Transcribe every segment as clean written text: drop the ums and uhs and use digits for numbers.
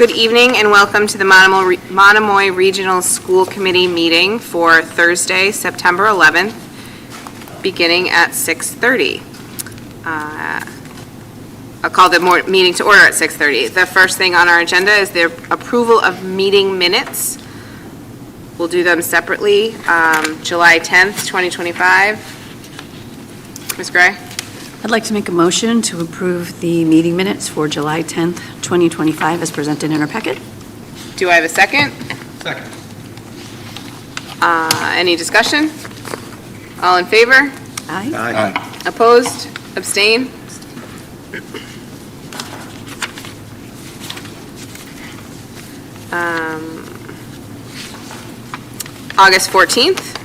Good evening and welcome to the Monomoy Regional School Committee meeting for Thursday, September 11th, beginning at 6:30. I'll call the meeting to order at 6:30. The first thing on our agenda is the approval of meeting minutes. We'll do them separately. July 10th, 2025. Ms. Gray? I'd like to make a motion to approve the meeting minutes for July 10th, 2025 as presented in our packet. Do I have a second? Second. Any discussion? All in favor? Aye. Aye. Opposed? Abstain? August 14th.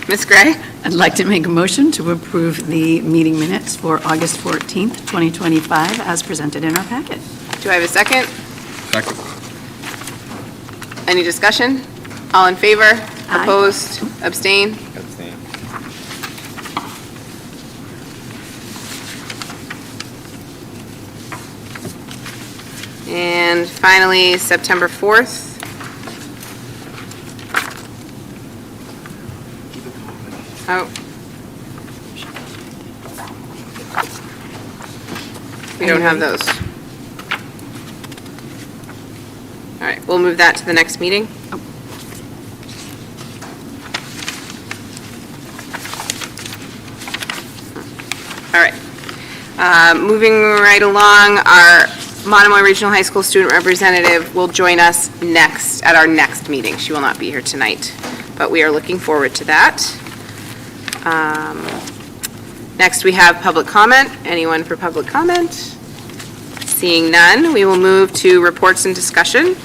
Ms. Gray? I'd like to make a motion to approve the meeting minutes for August 14th, 2025 as presented in our packet. Do I have a second? Second. Any discussion? All in favor? Aye. Opposed? Abstain? Abstain. And finally, September 4th. Oh. We don't have those. All right, we'll move that to the next meeting. All right. Moving right along, our Monomoy Regional High School student representative will join us next, at our next meeting. She will not be here tonight, but we are looking forward to that. Next, we have public comment. Anyone for public comment? Seeing none, we will move to reports and discussion.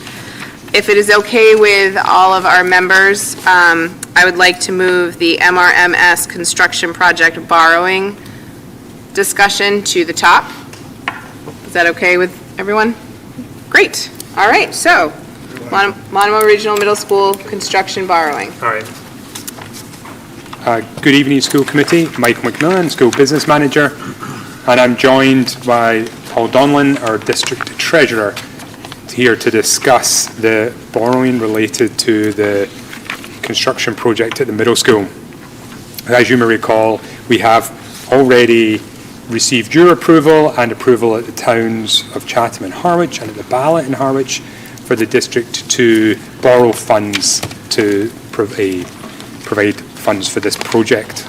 If it is okay with all of our members, I would like to move the MRMS construction project borrowing discussion to the top. Is that okay with everyone? Great. All right, so Monomoy Regional Middle School construction borrowing. All right. Good evening, school committee. Mike McMillan, school business manager, and I'm joined by Paul Donlan, our district treasurer, here to discuss the borrowing related to the construction project at the middle school. As you may recall, we have already received your approval and approval at the towns of Chatham and Harwich and at the ballot in Harwich for the district to borrow funds to provide funds for this project.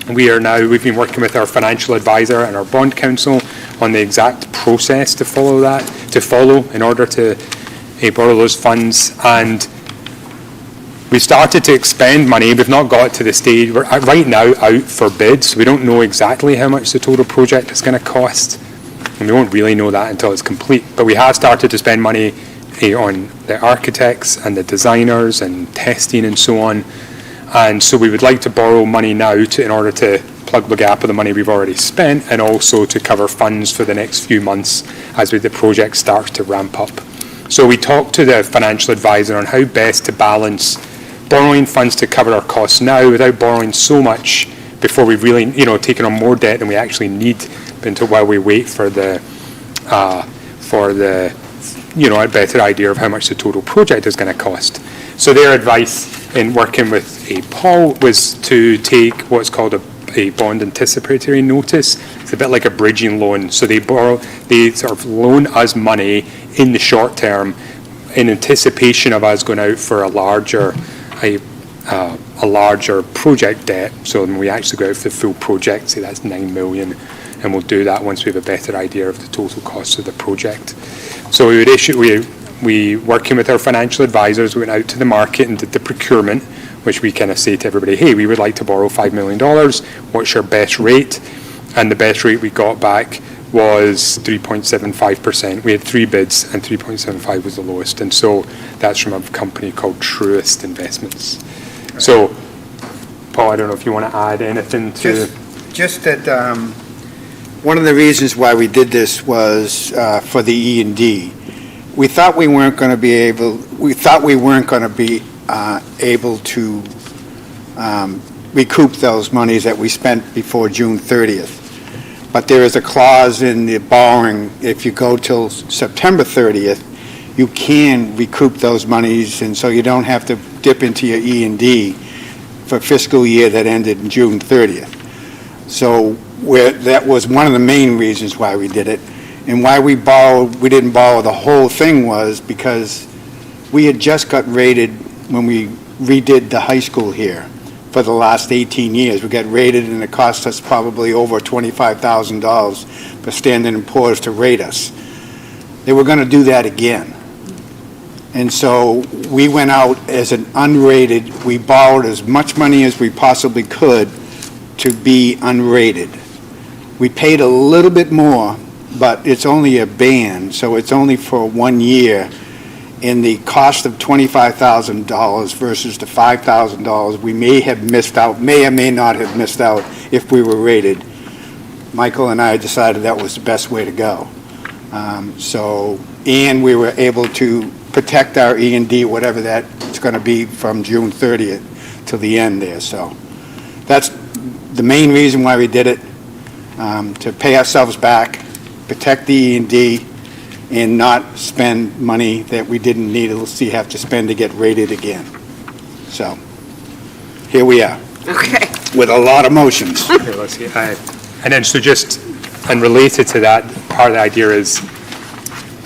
We've been working with our financial advisor and our bond counsel on the exact process to follow in order to borrow those funds, and we started to expend money. We've not got to the stage. We're right now out for bids. We don't know exactly how much the total project is going to cost, and we won't really know that until it's complete. But we have started to spend money on the architects and the designers and testing and so on. And so we would like to borrow money now in order to plug the gap of the money we've already spent, and also to cover funds for the next few months as the project starts to ramp up. So we talked to the financial advisor on how best to balance borrowing funds to cover our costs now without borrowing so much before we've really, taken on more debt than we actually need while we wait for a better idea of how much the total project is going to cost. So their advice in working with Paul was to take what's called a bond anticipatory notice. It's a bit like a bridging loan. So they sort of loan us money in the short term in anticipation of us going out for a larger project debt. So when we actually go out for the full project, say that's 9 million, and we'll do that once we have a better idea of the total cost of the project. So we working with our financial advisors, we went out to the market and did the procurement, which we kind of say to everybody, hey, we would like to borrow $5 million. What's your best rate? And the best rate we got back was 3.75%. We had 3 bids, and 3.75 was the lowest. And so that's from a company called Truist Investments. Right. So, Paul, I don't know if you want to add anything to... Just that one of the reasons why we did this was for the E&D. We thought we weren't going to be able to recoup those monies that we spent before June 30th. But there is a clause in the borrowing, if you go till September 30th, you can recoup those monies, and so you don't have to dip into your E&D for fiscal year that ended June 30th. So that was one of the main reasons why we did it. And why we didn't borrow the whole thing was because we had just got rated when we redid the high school here for the last 18 years. We got rated, and it cost us probably over $25,000 for Standard & Poor's to rate us. They were going to do that again. And so we went out as an unrated. We borrowed as much money as we possibly could to be unrated. We paid a little bit more, but it's only a band, so it's only for 1 year. In the cost of $25,000 versus the $5,000 we may or may not have missed out if we were rated. Michael and I decided that was the best way to go. And we were able to protect our E&D, whatever that's going to be from June 30th till the end there. So that's the main reason why we did it, to pay ourselves back, protect the E&D, and not spend money that we didn't need to have to spend to get rated again. So here we are. Okay. With a lot of motions. Here, let's see. And then, so just, and related to that, part of the idea is,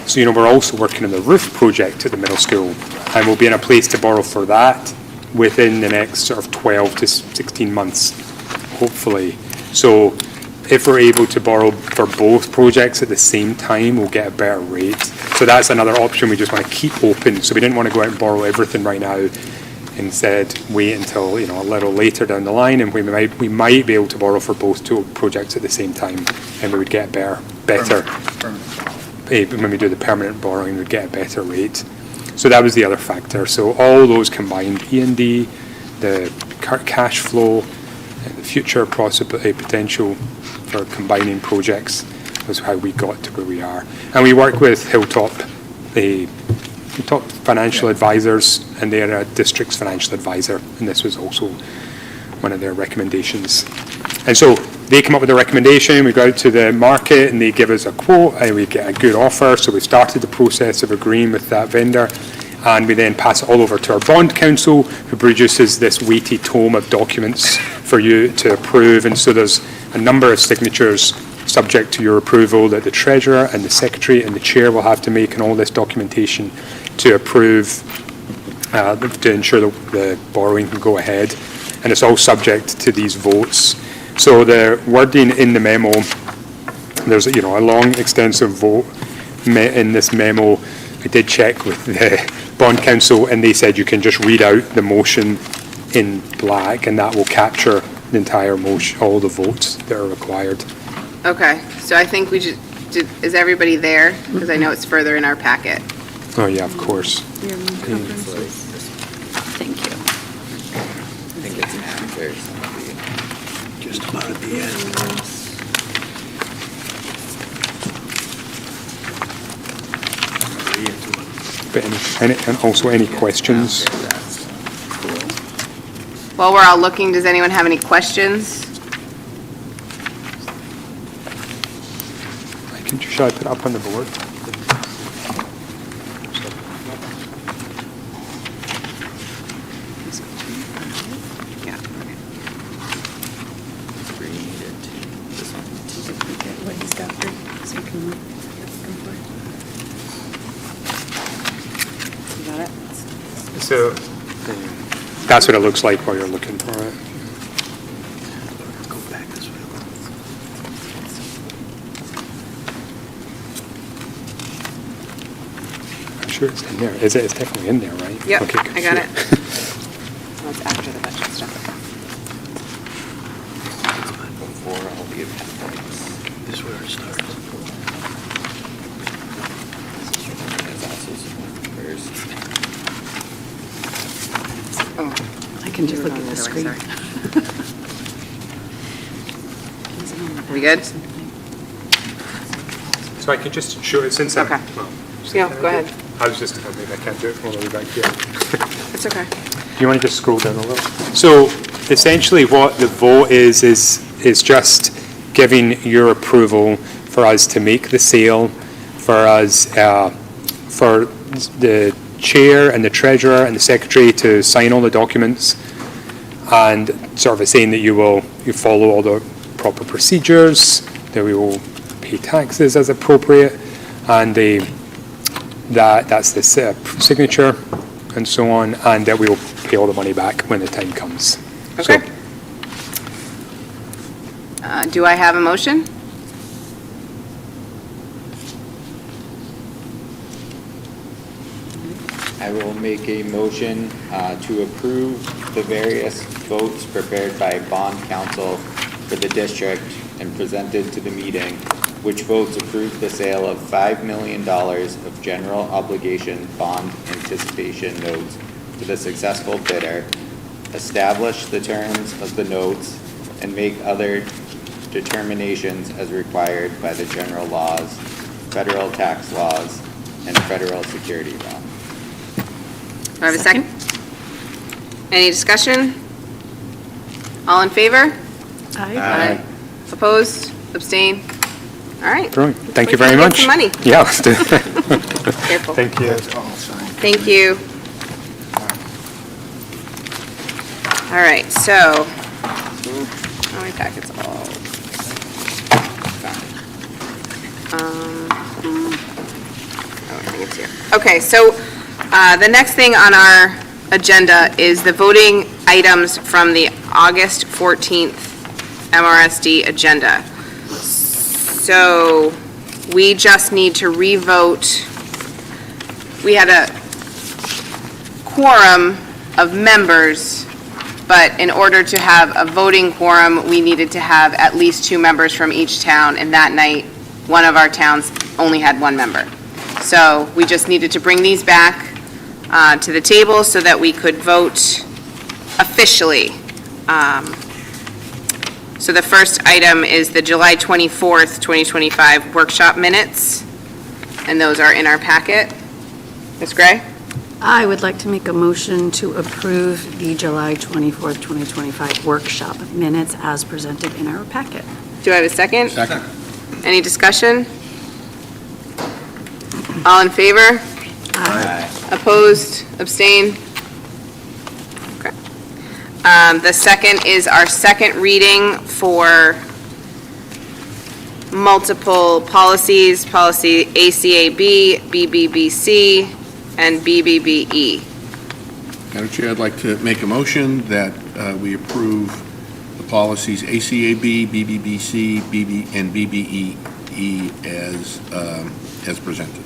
so, we're also working on the roof project at the middle school, and we'll be in a place to borrow for that within the next sort of 12 to 16 months, hopefully. So if we're able to borrow for both projects at the same time, we'll get a better rate. So that's another option we just want to keep open. So we didn't want to go out and borrow everything right now. Instead, wait until, a little later down the line, and we might be able to borrow for both two projects at the same time, and we would get a better. When we do the permanent borrowing, we'd get a better rate. So that was the other factor. So all those combined, E&D, the cash flow, and the future potential for combining projects was how we got to where we are. And we work with Hilltop, the top financial advisors, and they are a district's financial advisor, and this was also one of their recommendations. And so they come up with a recommendation, we go out to the market, and they give us a quote, and we get a good offer. So we started the process of agreeing with that vendor, and we then pass it all over to our bond counsel, who produces this weighty tome of documents for you to approve. And so there's a number of signatures subject to your approval that the treasurer and the secretary and the chair will have to make on all this documentation to approve, to ensure that the borrowing can go ahead. And it's all subject to these votes. So the wording in the memo, there's a long, extensive vote in this memo. I did check with the bond counsel, and they said you can just read out the motion in black, and that will capture the entire motion, all the votes that are required. Okay, so I think we should, is everybody there? Because I know it's further in our packet. Oh, yeah, of course. Thank you. I think it's after some of the. Just about at the end. But and also any questions? While we're all looking, does anyone have any questions? Shall I put it up on the board? Yeah. What he's got there, so we can look for it. You got it? So that's what it looks like while you're looking for it. Go back this way. I'm sure it's in there. Is it? It's definitely in there, right? Yep, Okay, good. I got it. That's after the budget stuff. Before all the points. This is where it starts. There's also some first. Oh, I can just You were look on at the the other way, screen. We good? So I could just show it since Okay. Yeah, go ahead. I was just, maybe I can't do it all the way back here. It's okay. You want to just scroll down a little? So essentially what the vote is just giving your approval for us to make the sale, for us, for the chair and the treasurer and the secretary to sign all the documents, and sort of saying that you follow all the proper procedures, that we will pay taxes as appropriate, and that's the signature and so on, and that we will pay all the money back when the time comes. So, Okay. Do I have a motion? I will make a motion to approve the various votes prepared by bond counsel for the district and presented to the meeting, which votes approve the sale of $5 million of general obligation bond anticipation notes to the successful bidder, establish the terms of the notes, and make other determinations as required by the general laws, federal tax laws, and federal security law. Do I have a second? Any discussion? All in favor? Aye. Opposed? Abstain? All right. brilliant. Thank you We're very gonna much. get some money. Yeah, let's do it. Careful. Thank you. That's all signed. Thank you. All right, so, how many packets all? I think it's here. Okay, so the next thing on our agenda is the voting items from the August 14th MRSD agenda. So we just need to re-vote. We had a quorum of members, but in order to have a voting quorum, we needed to have at least 2 members from each town, and that night, one of our towns only had 1 member. So we just needed to bring these back to the table so that we could vote officially. So the first item is the July 24th, 2025 workshop minutes, and those are in our packet. Ms. Gray? I would like to make a motion to approve the July 24th, 2025 workshop minutes as presented in our packet. Do I have a second? Second. Any discussion? All in favor? Opposed? Abstain? Okay. The second is our second reading for multiple policies, policy ACAB, BBBC, and BBBE. Madam Chair, I'd like to make a motion that we approve the policies ACAB, BBBC, and BBEE as presented.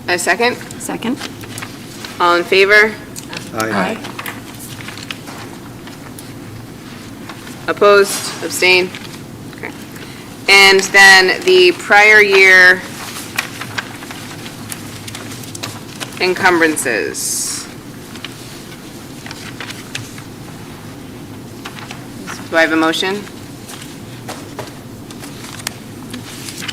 A second? Second? All in favor? Aye. Opposed? Abstain? Okay. And then the prior year encumbrances. Do I have a motion?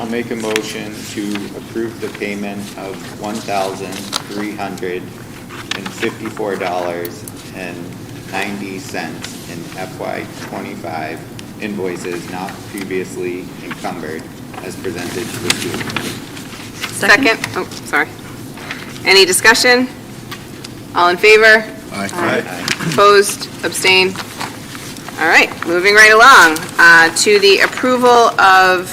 I'll make a motion to approve the payment of $1,354.90 in FY '25 invoices not previously encumbered as presented to the school committee. Second? Oh, sorry. Any discussion? All in favor? Aye. Opposed? Abstain? All right, moving right along to the approval of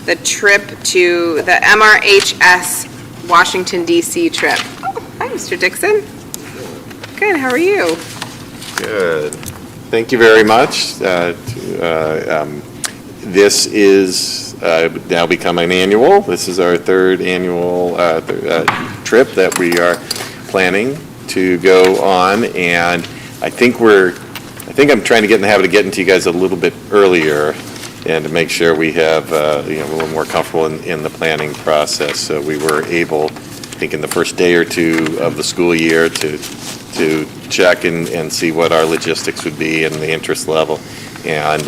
the trip to the MRHS Washington DC trip. Oh, hi, Mr. Dixon. Good, how are you? Good. Thank you very much. This is now become an annual. This is our 3rd annual trip that we are planning to go on, and I think I'm trying to get in the habit of getting to you guys a little bit earlier and to make sure we have a little more comfortable in the planning process. So we were able, I think in the first day or 2 of the school year, to check and see what our logistics would be and the interest level. And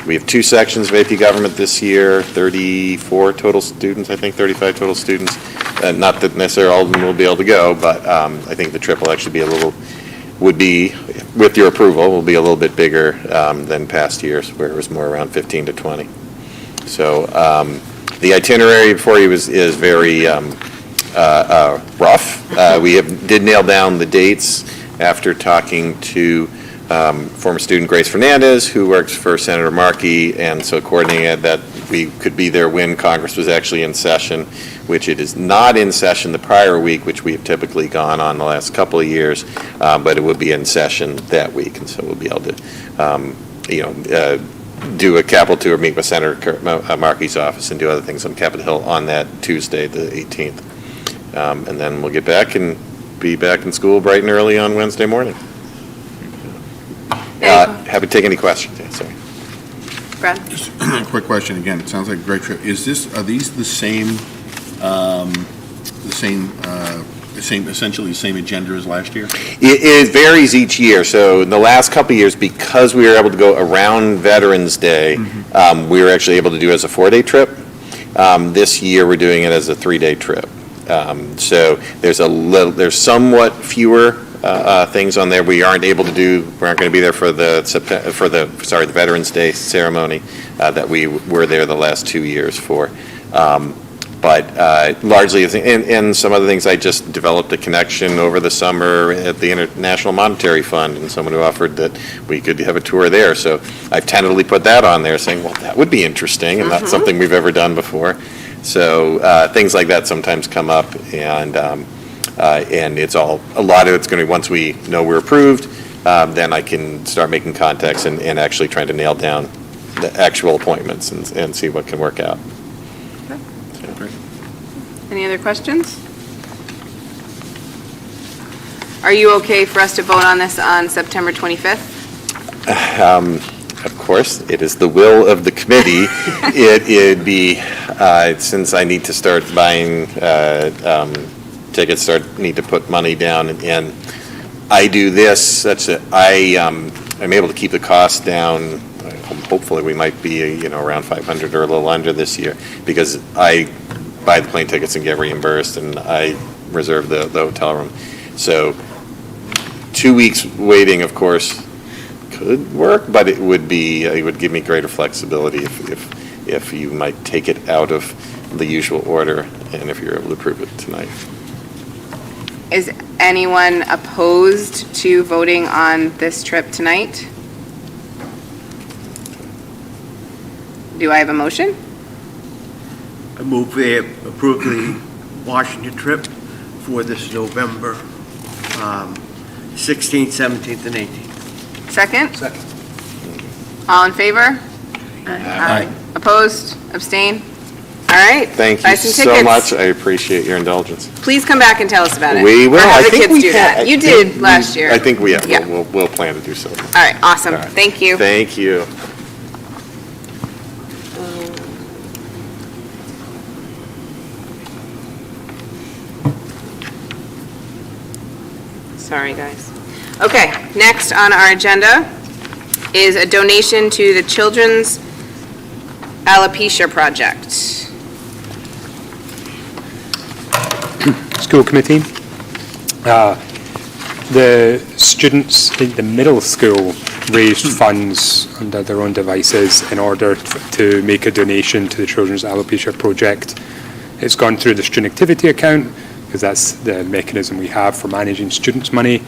we have 2 sections of AP Government this year, 34 total students, I think 35 total students. Not that necessarily all of them will be able to go, but I think the trip will actually be a little would be, with your approval, will be a little bit bigger than past years, where it was more around 15 to 20. So the itinerary for you is very rough. We did nail down the dates after talking to former student Grace Fernandez, who works for Senator Markey, and so coordinated that we could be there when Congress was actually in session, which it is not in session the prior week, which we have typically gone on the last couple of years, but it will be in session that week, and so we'll be able to, do a Capitol tour, meet with Senator Markey's office, and do other things on Capitol Hill on that Tuesday, the 18th. And then we'll get back and be back in school bright and early on Wednesday morning. Happy to take any questions. Yeah, sorry. Brad? Just a quick question again. It sounds like a great trip. Are these the same, essentially the same agenda as last year? It varies each year. So in the last couple of years, because we were able to go around Veterans Day, we were actually able to do it as a 4-day trip. This year, we're doing it as a 3-day trip. So there's somewhat fewer things on there we aren't able to do. We aren't going to be there for the Veterans Day ceremony that we were there the last 2 years for. But largely, and some other things, I just developed a connection over the summer at the International Monetary Fund, and someone who offered that we could have a tour there. So I've tentatively put that on there, saying, well, that would be interesting, and not something we've ever done before. So things like that sometimes come up, and it's a lot of it's going to be, once we know we're approved, then I can start making contacts and actually trying to nail down the actual appointments and see what can work out. Any other questions? Are you okay for us to vote on this on September 25th? Of course, it is the will of the committee. It'd be, since I need to start buying tickets, need to put money down, and I do this such that I'm able to keep the cost down. Hopefully, we might be, around 500 or a little under this year, because I buy the plane tickets and get reimbursed, and I reserve the hotel room. So 2 weeks waiting, of course, could work, but it would give me greater flexibility if you might take it out of the usual order, and if you're able to approve it tonight. Is anyone opposed to voting on this trip tonight? Do I have a motion? I move we approve the Washington trip for this November 16th, 17th, and 18th. Second? Second. All in favor? Aye. Opposed? Abstain? All right. Thank you Buy some so tickets. much. I appreciate your indulgence. Please come back and tell us about it. We will. Or have I the think kids we do can. that. You did last year. I think we have. Yeah. We'll plan to do so. All right, awesome. All right. Thank you. Thank you. Sorry, guys. Okay, next on our agenda is a donation to the Children's Alopecia Project. School committee. The students in the middle school raised funds under their own devices in order to make a donation to the Children's Alopecia Project. It's gone through the student activity account, because that's the mechanism we have for managing students' money.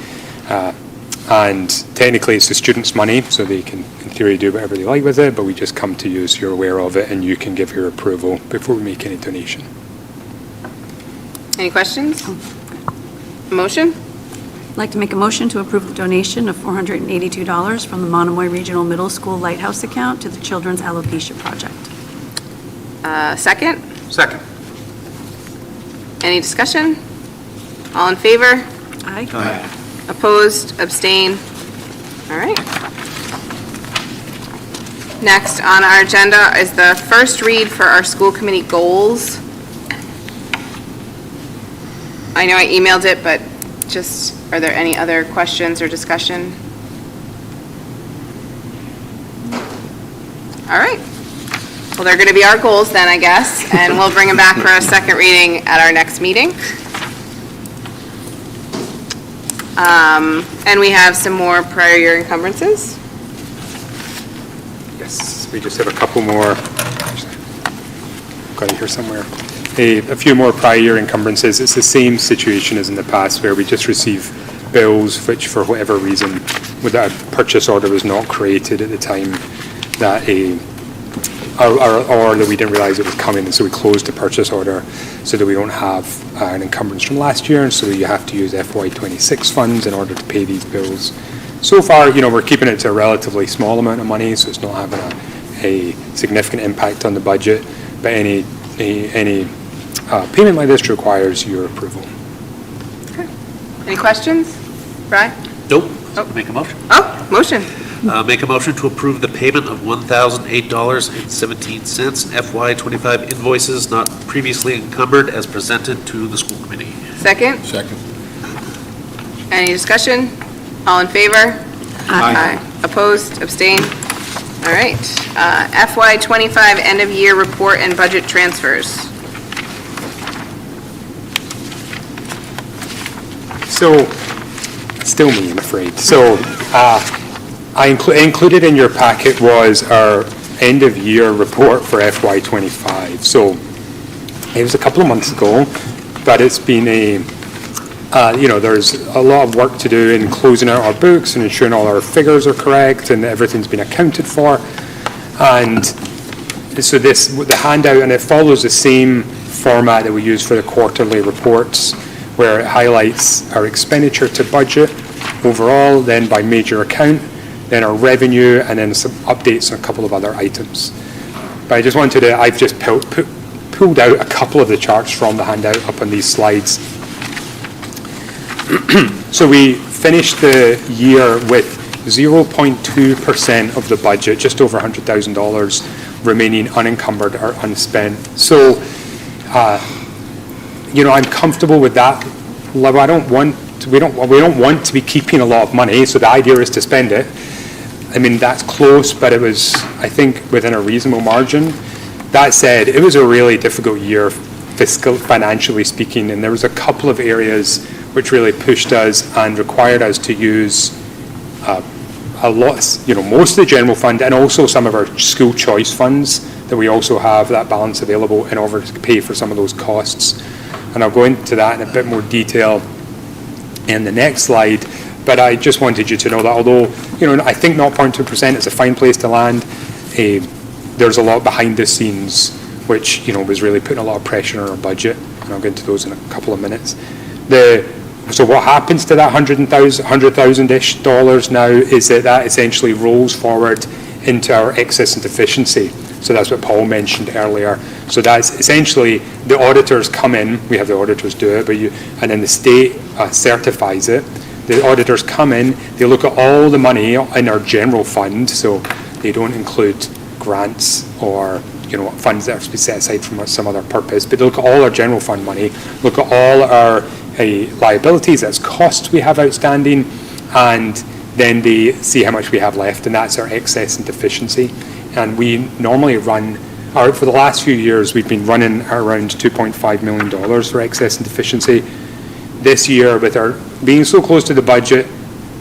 And technically it's the students' money, so they can, in theory, do whatever they like with it, but we just come to you so you're aware of it and you can give your approval before we make any donation. Any questions? Motion? I'd like to make a motion to approve the donation of $482 from the Monomoy Regional Middle School Lighthouse account to the Children's Alopecia Project. Second? Second. Any discussion? All in favor? Aye. Opposed? Abstain? All right. Next on our agenda is the first read for our school committee goals. I know I emailed it, but just, are there any other questions or discussion? All right. Well, they're going to be our goals then, I guess, and we'll bring them back for a second reading at our next meeting. And we have some more prior year encumbrances. Yes, we just have a couple more. Got it here somewhere. A few more prior year encumbrances. It's the same situation as in the past where we just receive bills which, for whatever reason, with a purchase order was not created at the time that or that we didn't realize it was coming, and so we closed the purchase order so that we don't have an encumbrance from last year, and so you have to use FY26 funds in order to pay these bills. So far, we're keeping it to a relatively small amount of money, so it's not having a significant impact on the budget, but any payment like this requires your approval. Okay. Any questions? Brian? Nope. Oh. Make a motion. Oh, motion. Make a motion to approve the payment of $1,008.17 FY25 invoices not previously encumbered as presented to the school committee. Second? Second. Any discussion? All in favor? Aye. Opposed? Abstained? All right. FY25 end-of-year report and budget transfers. So, still me, I'm afraid. So, I included in your packet was our end-of-year report for FY25. So, it was a couple of months ago, but it's been there's a lot of work to do in closing out our books and ensuring all our figures are correct and everything's been accounted for. And so the handout, and it follows the same format that we use for the quarterly reports, where it highlights our expenditure to budget overall, then by major account, then our revenue, and then some updates on a couple of other items. But I've just pulled out a couple of the charts from the handout up on these slides. So we finished the year with 0.2% of the budget, just over $100,000 remaining unencumbered or unspent. So, I'm comfortable with that level. We don't want to be keeping a lot of money, so the idea is to spend it. I mean, that's close, but it was, I think, within a reasonable margin. That said, it was a really difficult year, financially speaking, and there was a couple of areas which really pushed us and required us to use a lot, most of the general fund and also some of our school choice funds that we also have that balance available in order to pay for some of those costs. And I'll go into that in a bit more detail in the next slide, but I just wanted you to know that although, I think 0.2% is a fine place to land, there's a lot behind the scenes which, was really putting a lot of pressure on our budget, and I'll get into those in a couple of minutes. So what happens to that $100,000-ish now is that essentially rolls forward into our excess and deficiency. So that's what Paul mentioned earlier. So that's essentially the auditors come in, we have the auditors do it, and then the state certifies it. The auditors come in, they look at all the money in our general fund, so they don't include grants or funds that are to be set aside from some other purpose, but they look at all our general fund money, look at all our liabilities, that's costs we have outstanding, and then they see how much we have left, and that's our excess and deficiency. And we normally run, for the last few years, we've been running around $2.5 million for excess and deficiency. This year, with our being so close to the budget,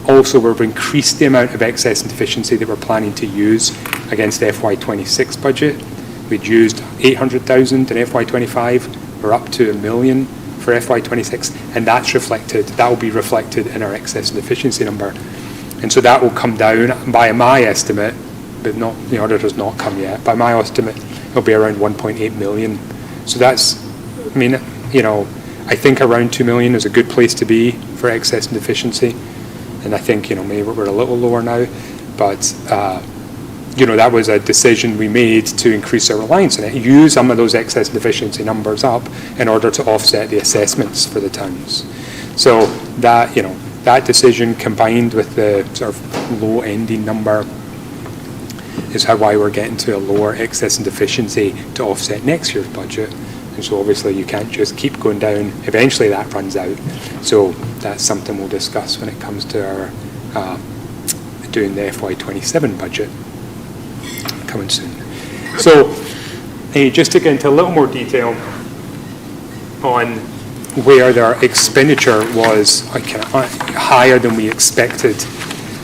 also we've increased the amount of excess and deficiency that we're planning to use against the FY26 budget. We'd used $800,000 in FY25, we're up to $1 million for FY26, and that will be reflected in our excess and deficiency number. And so that will come down by my estimate, but not, the auditor's not come yet. By my estimate, it'll be around 1.8 million. So that's, I think around 2 million is a good place to be for excess and deficiency. And I think, maybe we're a little lower now, but, that was a decision we made to increase our reliance on it, use some of those excess and deficiency numbers up in order to offset the assessments for the towns. So that, that decision combined with the sort of low ending number is why we're getting to a lower excess and deficiency to offset next year's budget. And so obviously you can't just keep going down. Eventually that runs out. So that's something we'll discuss when it comes to our doing the FY27 budget coming soon. So just to get into a little more detail on where their expenditure was higher than we expected.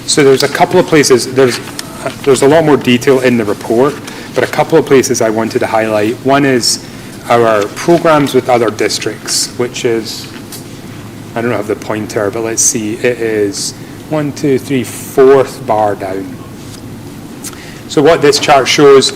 So there's a couple of places, there's a lot more detail in the report, but a couple of places I wanted to highlight. One is our programs with other districts, which is, I don't have the pointer, but let's see, it is 1, 2, 3, fourth bar down. So what this chart shows,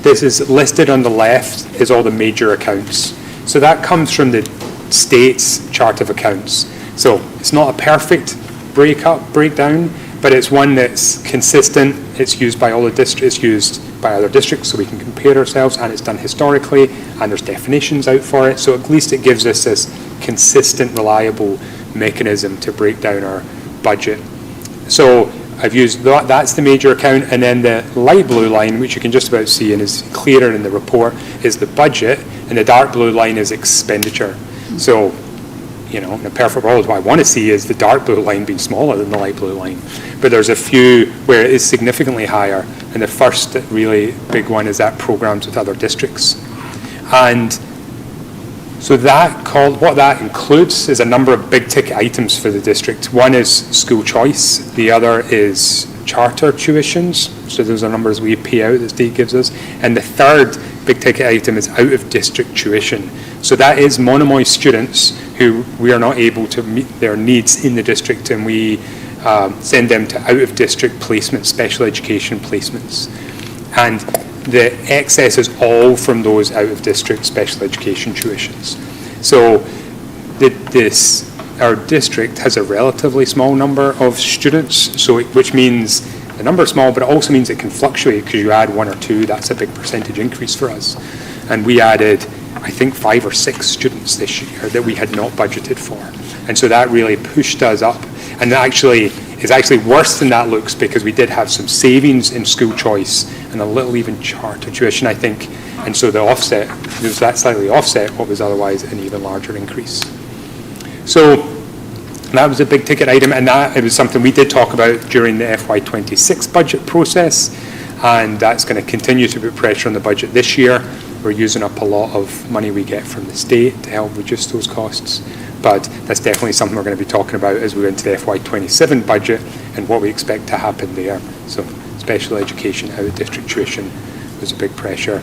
this is listed on the left, is all the major accounts. So that comes from the state's chart of accounts. So it's not a perfect breakdown, but it's one that's consistent. It's used by all the districts, it's used by other districts, so we can compare ourselves, and it's done historically, and there's definitions out for it. So at least it gives us this consistent, reliable mechanism to break down our budget. So I've used that, that's the major account, and then the light blue line, which you can just about see and is clearer in the report, is the budget, and the dark blue line is expenditure. So, you know, in a perfect world, what I want to see is the dark blue line being smaller than the light blue line. But there's a few where it is significantly higher, and the first really big one is that programs with other districts. And so what that includes is a number of big ticket items for the district. One is school choice, the other is charter tuitions, so those are numbers we pay out, the state gives us, and the third big ticket item is out of district tuition. So that is Monomoy students who we are not able to meet their needs in the district, and we send them to out of district placements, special education placements. And the excess is all from those out of district special education tuitions. So our district has a relatively small number of students, which means the number is small, but it also means it can fluctuate because you add 1 or 2, that's a big percentage increase for us. And we added, I think, 5 or 6 students this year that we had not budgeted for. And so that really pushed us up. And that is actually worse than that looks, because we did have some savings in school choice and a little even charter tuition, I think. And so the offset, that slightly offset what was otherwise an even larger increase. So that was a big ticket item, and it was something we did talk about during the FY26 budget process, and that's going to continue to put pressure on the budget this year. We're using up a lot of money we get from the state to help reduce those costs, but that's definitely something we're going to be talking about as we go into the FY27 budget and what we expect to happen there. So special education, out of district tuition was a big pressure.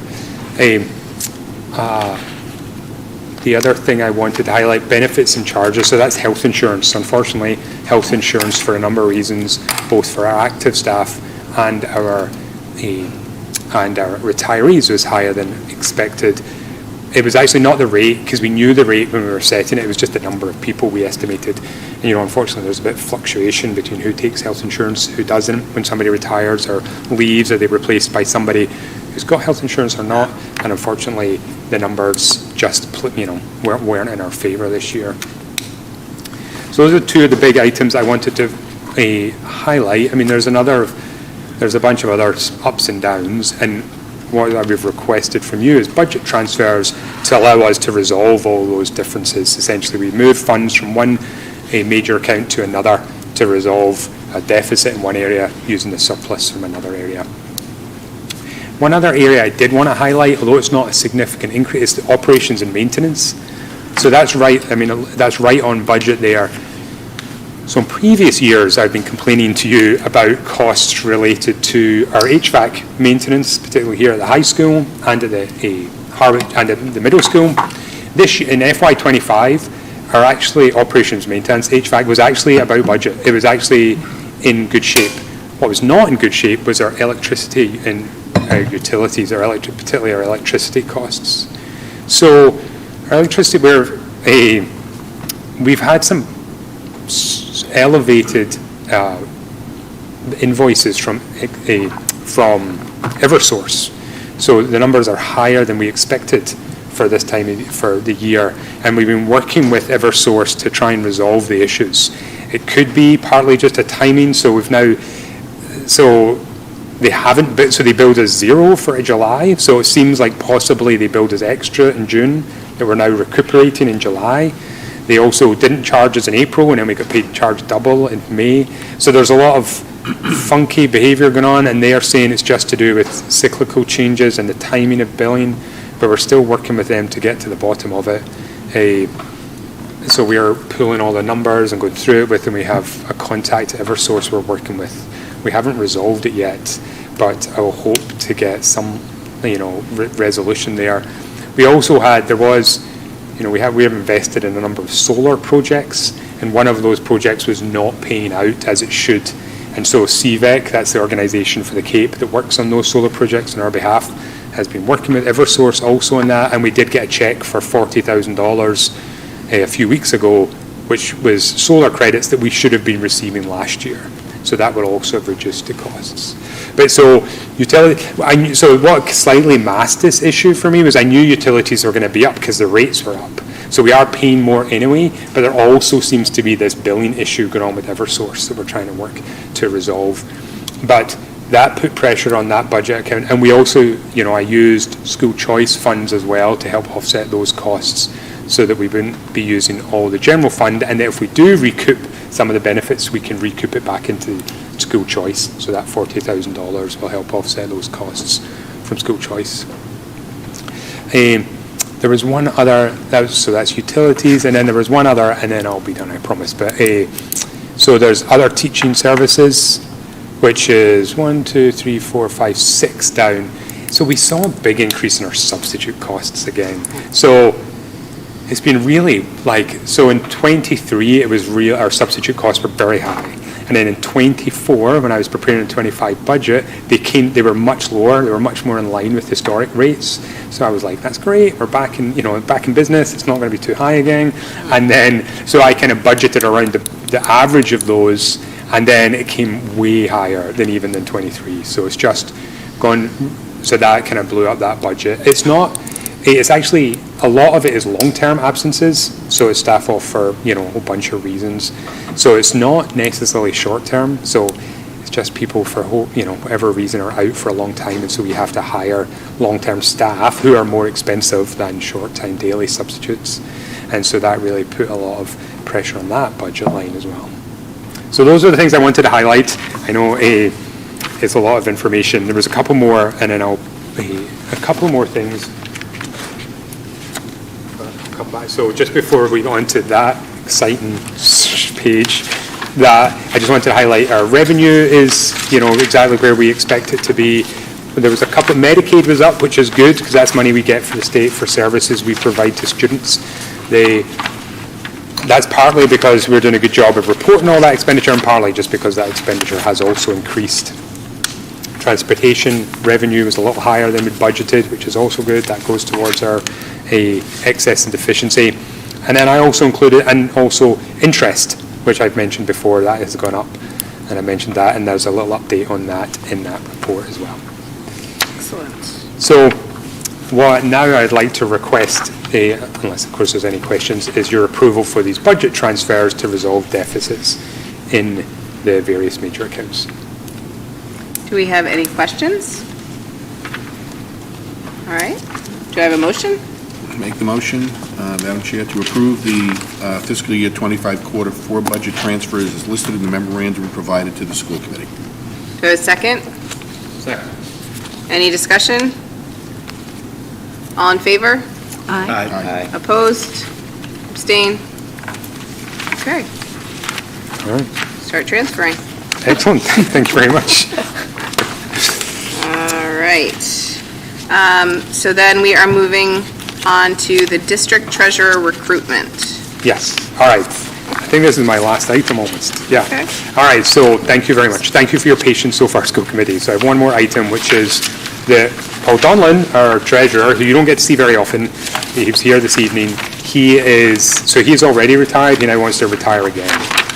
The other thing I wanted to highlight, benefits and charges, so that's health insurance. Unfortunately, health insurance for a number of reasons, both for our active staff and our retirees, was higher than expected. It was actually not the rate, because we knew the rate when we were setting it. It was just the number of people we estimated. And, you know, unfortunately, there's a bit of fluctuation between who takes health insurance, who doesn't. When somebody retires or leaves, are they replaced by somebody who's got health insurance or not? And unfortunately, the numbers just, weren't in our favor this year. So those are two of the big items I wanted to highlight. I mean, there's a bunch of other ups and downs, and what we've requested from you is budget transfers to allow us to resolve all those differences. Essentially, we move funds from one major account to another to resolve a deficit in one area using the surplus from another area. One other area I did want to highlight, although it's not a significant increase, is the operations and maintenance. So that's right, that's right on budget there. So in previous years, I've been complaining to you about costs related to our HVAC maintenance, particularly here at the high school and at the middle school. This year, in FY25, our operations maintenance, HVAC, was actually about budget. It was actually in good shape. What was not in good shape was our electricity and our utilities, particularly our electricity costs. So our electricity, we've had some elevated invoices from EverSource. So the numbers are higher than we expected for this time for the year, and we've been working with EverSource to try and resolve the issues. It could be partly just a timing, so they billed us 0 for July, so it seems like possibly they billed us extra in June that we're now recuperating in July. They also didn't charge us in April, and then we got charged double in May. So there's a lot of funky behavior going on, and they are saying it's just to do with cyclical changes and the timing of billing, but we're still working with them to get to the bottom of it. So we are pulling all the numbers and going through it with, and we have a contact at Eversource we're working with. We haven't resolved it yet, but I will hope to get some, resolution there. We also had, we have invested in a number of solar projects, and one of those projects was not paying out as it should. And so CVEC, that's the organisation for the Cape that works on those solar projects on our behalf, has been working with Eversource also on that, and we did get a cheque for $40,000 a few weeks ago, which was solar credits that we should have been receiving last year. So that will also have reduced the costs. But so what slightly masked this issue for me was I knew utilities were going to be up because the rates were up. So we are paying more anyway, but there also seems to be this billing issue going on with Eversource that we're trying to work to resolve. But that put pressure on that budget account. And we also, I used school choice funds as well to help offset those costs so that we wouldn't be using all the general fund. And that if we do recoup some of the benefits, we can recoup it back into school choice. So that $40,000 will help offset those costs from school choice. There was one other, that's utilities, and then there was one other, and then I'll be done, I promise. But so there's other teaching services, which is 6 down. So we saw a big increase in our substitute costs again. So it's been really so in 23, it was real, our substitute costs were very high. And then in 24, when I was preparing the 25 budget, they were much lower. They were much more in line with historic rates. So I was like, that's great. We're back in business. It's not going to be too high again. And then, so I kind of budgeted around the average of those, and then it came way higher than 23. So it's just gone, so that kind of blew up that budget. It's actually, a lot of it is long-term absences, so it's staff off for, a whole bunch of reasons. So it's not necessarily short-term, so it's just people for, whatever reason are out for a long time, and so we have to hire long-term staff who are more expensive than short-time daily substitutes. And so that really put a lot of pressure on that budget line as well. So those are the things I wanted to highlight. I know it's a lot of information. There was a couple more, and then a couple more things. Come back. So just before we go on to that exciting page, that I just wanted to highlight our revenue is, exactly where we expect it to be. There was a couple, Medicaid was up, which is good, because that's money we get from the state for services we provide to students. That's partly because we're doing a good job of reporting all that expenditure, and partly just because that expenditure has also increased. Transportation revenue was a little higher than we budgeted, which is also good. That goes towards our excess and deficiency. And then I also included, and also interest, which I've mentioned before, that has gone up. And I mentioned that, and there's a little update on that in that report as well. Excellent. So what now I'd like to request, unless of course there's any questions, is your approval for these budget transfers to resolve deficits in the various major accounts. Do we have any questions? All right. Do I have a motion? Make the motion, Madam Chair, to approve the fiscal year 25 quarter 4 budget transfers as listed in the memorandum provided to the school committee. Do I have a second? Second. Any discussion? All in favor? Aye. Aye. Opposed? Abstain? Okay. All right. Start transferring. Excellent. Thank you very much. All right. So then we are moving on to the district treasurer recruitment. Yes. All right. I think this is my last item almost. Yeah. Okay. All right. So thank you very much. Thank you for your patience so far, school committee. So I have one more item, which is that Paul Donlan, our treasurer, who you don't get to see very often, he's here this evening. He's already retired. He now wants to retire again,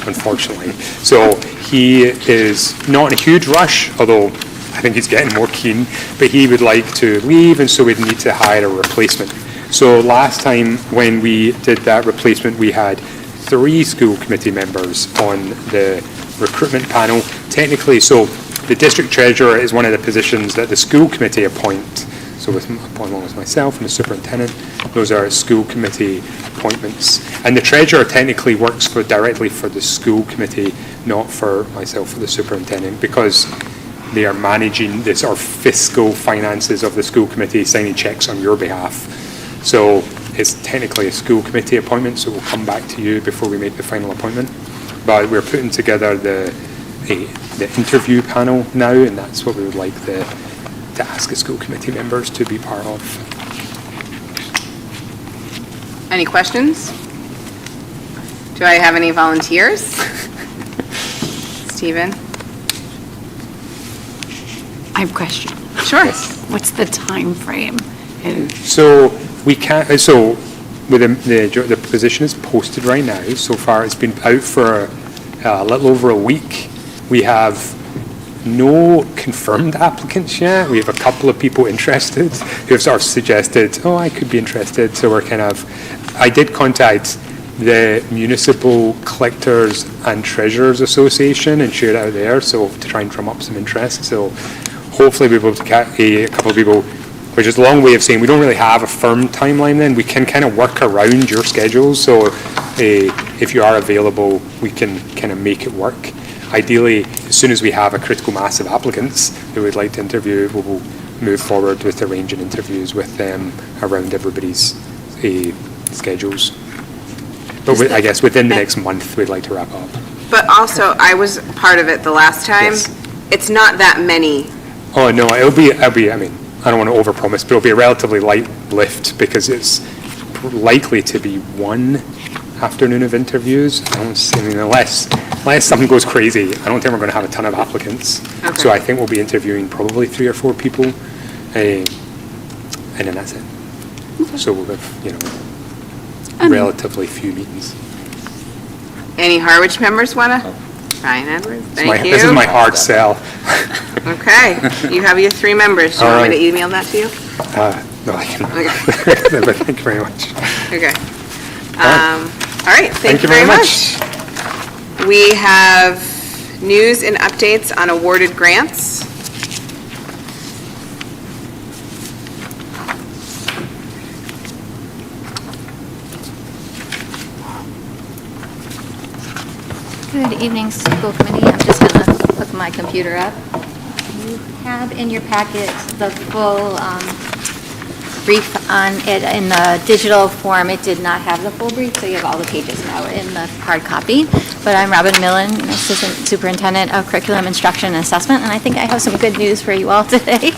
unfortunately. So he is not in a huge rush, although I think he's getting more keen, but he would like to leave, and so we'd need to hire a replacement. So last time when we did that replacement, we had 3 school committee members on the recruitment panel. Technically, so the district treasurer is one of the positions that the school committee appoint. So along with myself and the superintendent, those are school committee appointments. And the treasurer technically works directly for the school committee, not for myself or the superintendent, because they are managing this, or fiscal finances of the school committee, signing checks on your behalf. So it's technically a school committee appointment, so we'll come back to you before we make the final appointment. But we're putting together the interview panel now, and that's what we would like to ask the school committee members to be part of. Any questions? Do I have any volunteers? Stephen? I have a question. Sure. What's the time frame? And So we can't, so with the position is posted right now. So far, it's been out for a little over a week. We have no confirmed applicants yet. We have a couple of people interested who have sort of suggested, oh, I could be interested. So we're I did contact the Municipal Collectors and Treasurers Association and share it out there, so to try and drum up some interest. So hopefully we'll be able to get a couple of people, which is a long way of saying we don't really have a firm timeline then. We can kind of work around your schedules, so if you are available, we can kind of make it work. Ideally, as soon as we have a critical mass of applicants who we'd like to interview, we will move forward with arranging interviews with them around everybody's schedules. But I guess within the next month, we'd like to wrap up. But also, I was part of it the last time. Yes. It's not that many. Oh, no, it'll be, I mean, I don't want to overpromise, but it'll be a relatively light lift because it's likely to be one afternoon of interviews. Unless something goes crazy, I don't think we're going to have a ton of applicants. Okay. So I think we'll be interviewing probably 3 or 4 people, and then that's it. So we'll have, relatively few meetings. Any Harwich members want to? Ryan Edwards, thank you. This is my hard sell. Okay, you have your 3 members. Do you want me to email that to you? No, I can. Okay. But thank you very much. Okay. All right, thank you very much. We have news and updates on awarded grants. Good evening, school committee. I'm just going to hook my computer up. You have in your packet the full brief on it in the digital form. It did not have the full brief, so you have all the pages now in the hard copy. But I'm Robin Millen, Assistant Superintendent of Curriculum Instruction and Assessment, and I think I have some good news for you all today.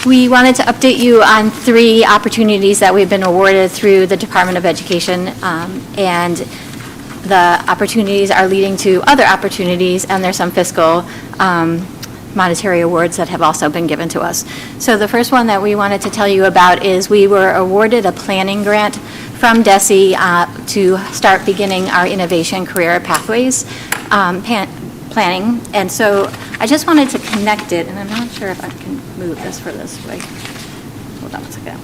We wanted to update you on 3 opportunities that we've been awarded through the Department of Education, and the opportunities are leading to other opportunities, and there's some fiscal monetary awards that have also been given to us. So the first one that we wanted to tell you about is we were awarded a planning grant from DESE to start beginning our innovation career pathways planning. And so I just wanted to connect it, and I'm not sure if I can move this for this way. Hold on a second.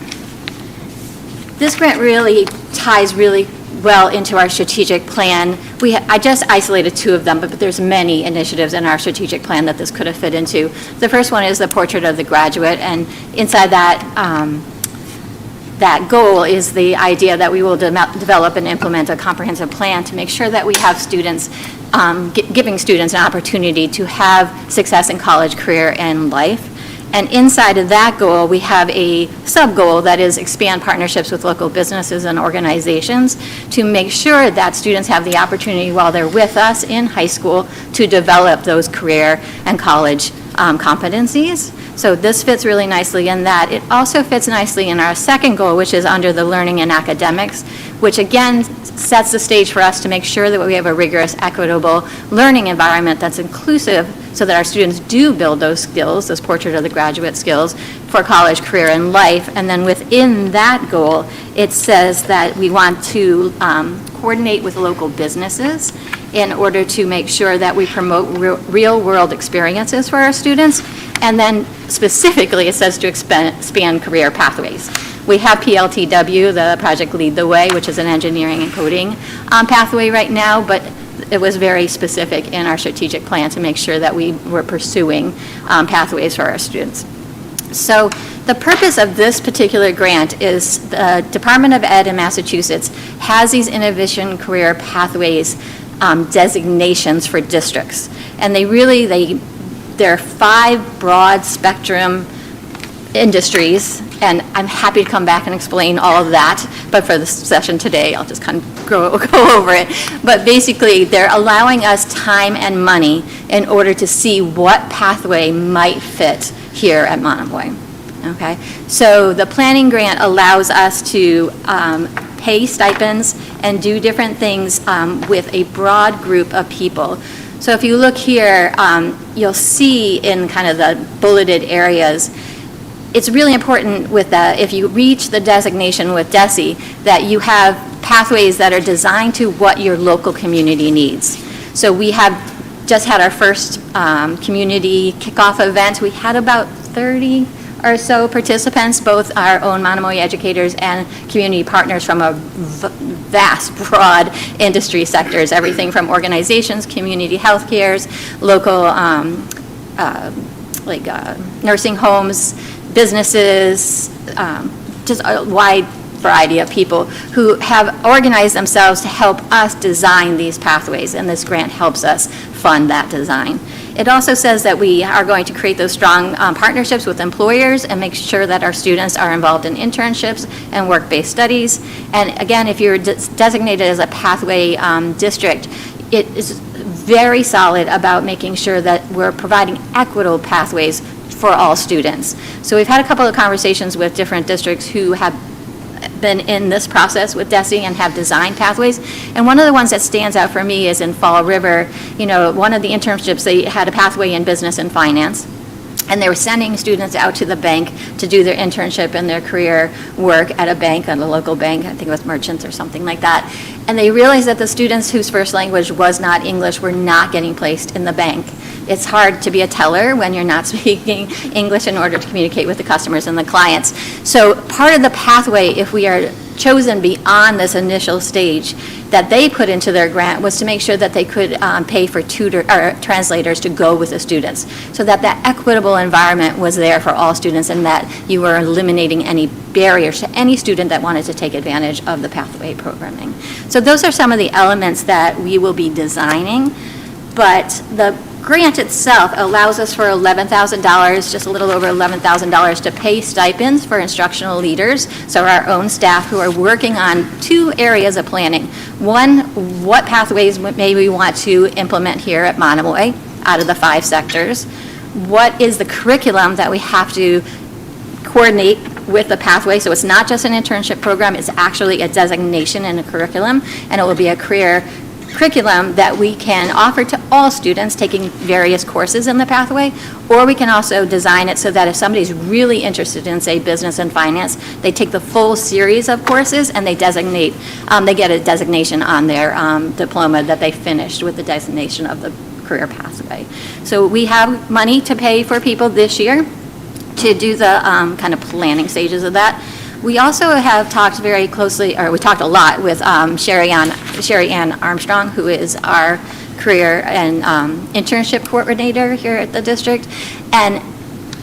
This grant really ties really well into our strategic plan. I just isolated 2 of them, but there's many initiatives in our strategic plan that this could have fit into. The first one is the portrait of the graduate, and inside that that goal is the idea that we will develop and implement a comprehensive plan to make sure that we have students, giving students an opportunity to have success in college, career, and life. And inside of that goal, we have a sub-goal that is expand partnerships with local businesses and organizations to make sure that students have the opportunity while they're with us in high school to develop those career and college competencies. So this fits really nicely in that. It also fits nicely in our second goal, which is under the learning and academics, which again sets the stage for us to make sure that we have a rigorous, equitable learning environment that's inclusive so that our students do build those skills, those portrait of the graduate skills for college, career, and life. And then within that goal, it says that we want to coordinate with local businesses in order to make sure that we promote real-world experiences for our students. And then specifically, it says to expand career pathways. We have PLTW, the Project Lead the Way, which is an engineering and coding pathway right now, but it was very specific in our strategic plan to make sure that we were pursuing pathways for our students. So the purpose of this particular grant is the Department of Ed in Massachusetts has these innovation career pathways designations for districts. And there are 5 broad spectrum industries And I'm happy to come back and explain all of that, but for the session today, I'll just kind of go over it. But basically, they're allowing us time and money in order to see what pathway might fit here at Monomoy. Okay? So the planning grant allows us to pay stipends and do different things with a broad group of people. So if you look here, you'll see in kind of the bulleted areas, it's really important with that, if you reach the designation with DESE, that you have pathways that are designed to what your local community needs. So we have just had our first community kickoff event. We had about 30 or so participants, both our own Monomoy educators and community partners from a vast, broad industry sectors, everything from organizations, community health cares, local nursing homes, businesses, just a wide variety of people who have organized themselves to help us design these pathways, and this grant helps us fund that design. It also says that we are going to create those strong partnerships with employers and make sure that our students are involved in internships and work-based studies. And again, if you're designated as a pathway district, it is very solid about making sure that we're providing equitable pathways for all students. So we've had a couple of conversations with different districts who have been in this process with DESE and have designed pathways. And one of the ones that stands out for me is in Fall River. You know, one of the internships, they had a pathway in business and finance. And they were sending students out to the bank to do their internship and their career work at a bank, at a local bank, I think it was Merchants or something like that. And they realized that the students whose first language was not English were not getting placed in the bank. It's hard to be a teller when you're not speaking English in order to communicate with the customers and the clients. So part of the pathway, if we are chosen beyond this initial stage that they put into their grant, was to make sure that they could pay for translators to go with the students, so that that equitable environment was there for all students and that you were eliminating any barriers to any student that wanted to take advantage of the pathway programming. So those are some of the elements that we will be designing, but the grant itself allows us for $11,000, just a little over $11,000, to pay stipends for instructional leaders, so our own staff who are working on two areas of planning. One, what pathways may we want to implement here at Monomoy out of the 5 sectors? What is the curriculum that we have to coordinate with the pathway? So it's not just an internship program, it's actually a designation and a curriculum, and it will be a career curriculum that we can offer to all students taking various courses in the pathway, or we can also design it so that if somebody's really interested in, say, business and finance, they take the full series of courses and they designate, they get a designation on their diploma that they finished with the designation of the career pathway. So we have money to pay for people this year to do the kind of planning stages of that. We also have talked very closely, or we talked a lot with Sherry Ann Armstrong, who is our career and internship coordinator here at the district. And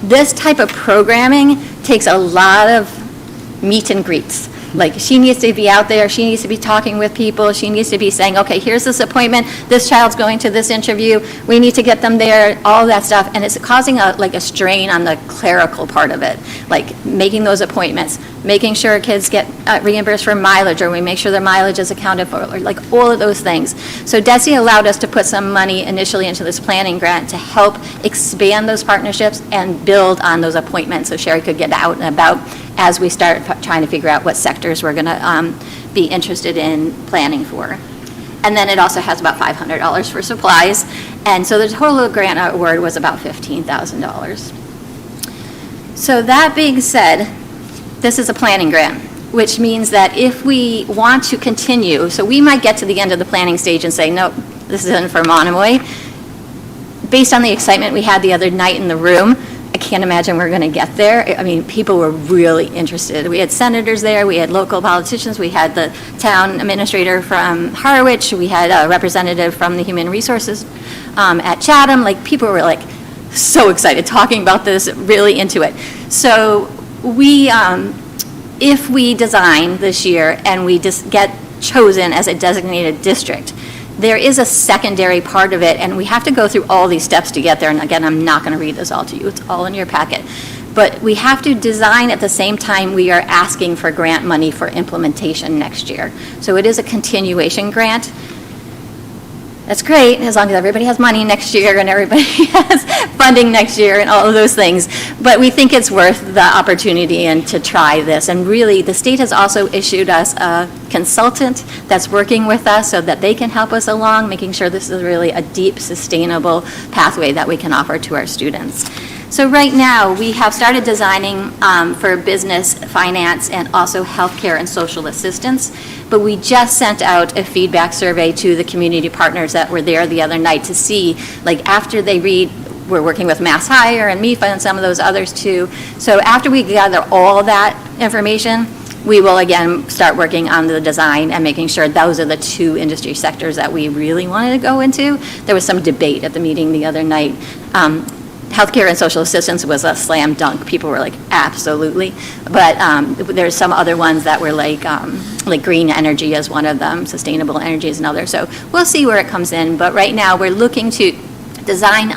this type of programming takes a lot of meet and greets. Like, she needs to be out there, she needs to be talking with people, she needs to be saying, okay, here's this appointment, this child's going to this interview, we need to get them there, all of that stuff. And it's causing a strain on the clerical part of it, like making those appointments, making sure kids get reimbursed for mileage, or we make sure their mileage is accounted for, or like all of those things. So DESE allowed us to put some money initially into this planning grant to help expand those partnerships and build on those appointments so Sherry could get out and about as we start trying to figure out what sectors we're going to be interested in planning for. And then it also has about $500 for supplies. And so the total grant award was about $15,000. So that being said, this is a planning grant, which means that if we want to continue, so we might get to the end of the planning stage and say, nope, this isn't for Monomoy. Based on the excitement we had the other night in the room, I can't imagine we're going to get there. I mean, people were really interested. We had senators there, we had local politicians, we had the town administrator from Harwich, we had a representative from the Human Resources at Chatham. Like, people were like so excited talking about this, really into it. So we, if we design this year and we just get chosen as a designated district, there is a secondary part of it, and we have to go through all these steps to get there. And again, I'm not going to read this all to you. It's all in your packet. But we have to design at the same time we are asking for grant money for implementation next year. So it is a continuation grant. That's great, as long as everybody has money next year and everybody has funding next year and all of those things. But we think it's worth the opportunity and to try this. And really, the state has also issued us a consultant that's working with us so that they can help us along, making sure this is really a deep, sustainable pathway that we can offer to our students. So right now, we have started designing for business, finance, and also healthcare and social assistance. But we just sent out a feedback survey to the community partners that were there the other night to see, like, after they read, we're working with Mass Hire and MIFA and some of those others too. So after we gather all that information, we will again start working on the design and making sure those are the two industry sectors that we really wanted to go into. There was some debate at the meeting the other night. Healthcare and social assistance was a slam dunk. People were like, absolutely. But there's some other ones that were like green energy is one of them, sustainable energy is another. So we'll see where it comes in. But right now, we're looking to design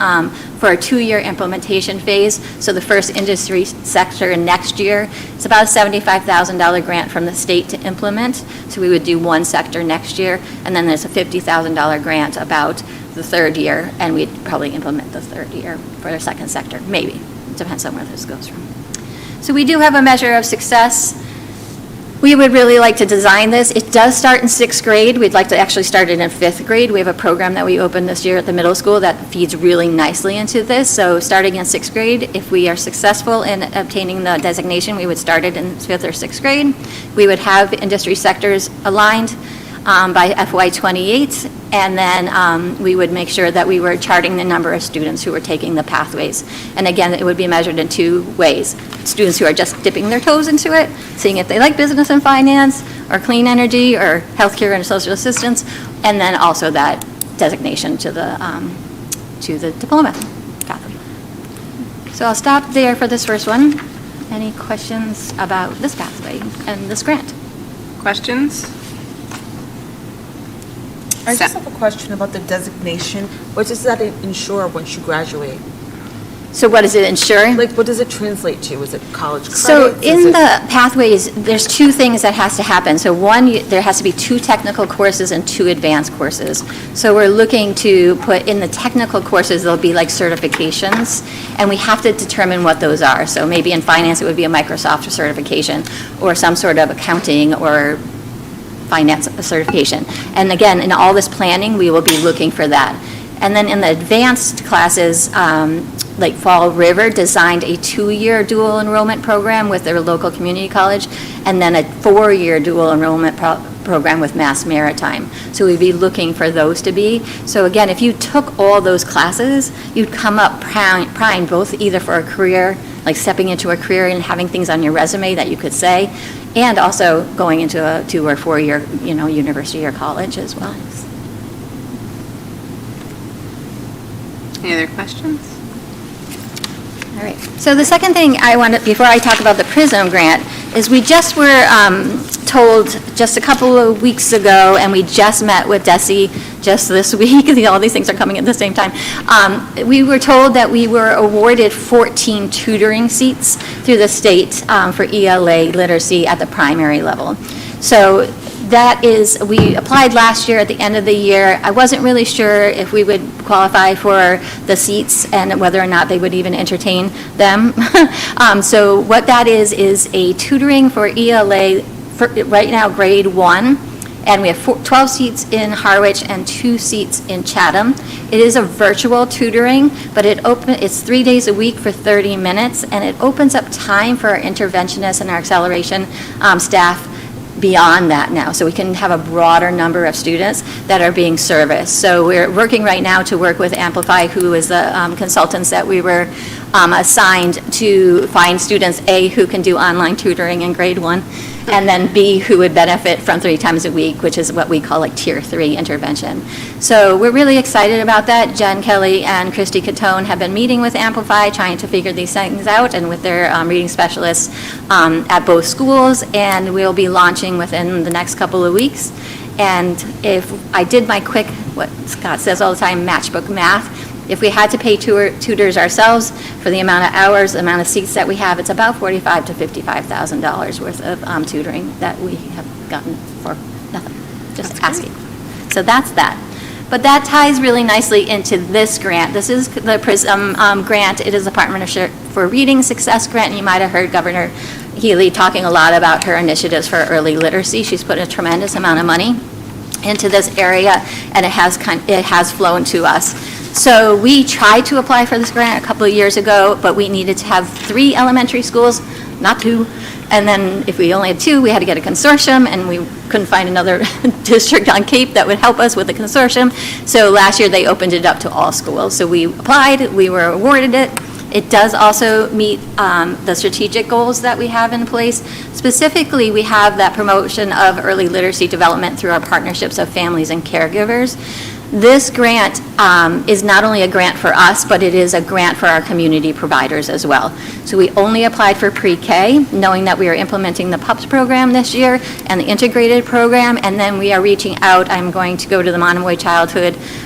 for a 2-year implementation phase. So the first industry sector next year, it's about a $75,000 grant from the state to implement. So we would do one sector next year, and then there's a $50,000 grant about the third year, and we'd probably implement the third year for the second sector, maybe. Depends on where this goes from. So we do have a measure of success. We would really like to design this. It does start in 6th grade. We'd like to actually start it in 5th grade. We have a program that we opened this year at the middle school that feeds really nicely into this. So starting in 6th grade, if we are successful in obtaining the designation, we would start it in 5th or 6th grade. We would have industry sectors aligned by FY28, and then we would make sure that we were charting the number of students who were taking the pathways. And again, it would be measured in 2 ways. Students who are just dipping their toes into it, seeing if they like business and finance, or clean energy, or healthcare and social assistance, and then also that designation to the diploma pathway. So I'll stop there for this first one. Any questions about this pathway and this grant? Questions? I just have a question about the designation. What does that ensure once you graduate? So what does it ensure? Like, what does it translate to? Is it college credits? So Is in it- the pathways, there's 2 things that has to happen. So one, there has to be 2 technical courses and 2 advanced courses. So we're looking to put in the technical courses, there'll be like certifications, and we have to determine what those are. So maybe in finance, it would be a Microsoft certification, or some sort of accounting or finance certification. And again, in all this planning, we will be looking for that. And then in the advanced classes, like Fall River designed a 2-year dual enrollment program with their local community college, and then a 4-year dual enrollment program with Mass Maritime. So we'd be looking for those to be. So again, if you took all those classes, you'd come up primed both either for a career, like stepping into a career and having things on your resume that you could say, and also going into a 2 or 4-year, university or college as well. Any other questions? All right. So the second thing I wanted, before I talk about the PRISM grant, is we just were told just a couple of weeks ago, and we just met with DESE just this week, all these things are coming at the same time. We were told that we were awarded 14 tutoring seats through the state for ELA literacy at the primary level. So that is, we applied last year at the end of the year. I wasn't really sure if we would qualify for the seats and whether or not they would even entertain them. So what that is a tutoring for ELA, for right now grade 1, and we have 12 seats in Harwich and 2 seats in Chatham. It is a virtual tutoring, but it's 3 days a week for 30 minutes, and it opens up time for our interventionists and our acceleration staff beyond that now, so we can have a broader number of students that are being serviced. So we're working right now to work with Amplify, who is the consultants that we were assigned to find students, A, who can do online tutoring in grade 1, and then B, who would benefit from 3 times a week, which is what we call like tier 3 intervention. So we're really excited about that. Jen Kelly and Christy Catone have been meeting with Amplify, trying to figure these things out, and with their reading specialists at both schools, and we'll be launching within the next couple of weeks. And if I did my quick, what Scott says all the time, matchbook math, If we had to pay tutors ourselves for the amount of hours, the amount of seats that we have, it's about $45,000 to $55,000 worth of tutoring that we have gotten for nothing, just asking. So that's that. But that ties really nicely into this grant. This is the PRISM grant. It is a Partnership for Reading Success grant, and you might have heard Governor Healy talking a lot about her initiatives for early literacy. She's put a tremendous amount of money into this area, and it has flown to us. So we tried to apply for this grant a couple of years ago, but we needed to have 3 elementary schools, not 2. And then if we only had 2, we had to get a consortium, and we couldn't find another district on Cape that would help us with the consortium. So last year, they opened it up to all schools. So we applied, we were awarded it. It does also meet the strategic goals that we have in place. Specifically, we have that promotion of early literacy development through our partnerships of families and caregivers. This grant is not only a grant for us, but it is a grant for our community providers as well. So we only applied for pre-K, knowing that we are implementing the PUPS program this year and the integrated program, and then we are reaching out. I'm going to go to the Monomoy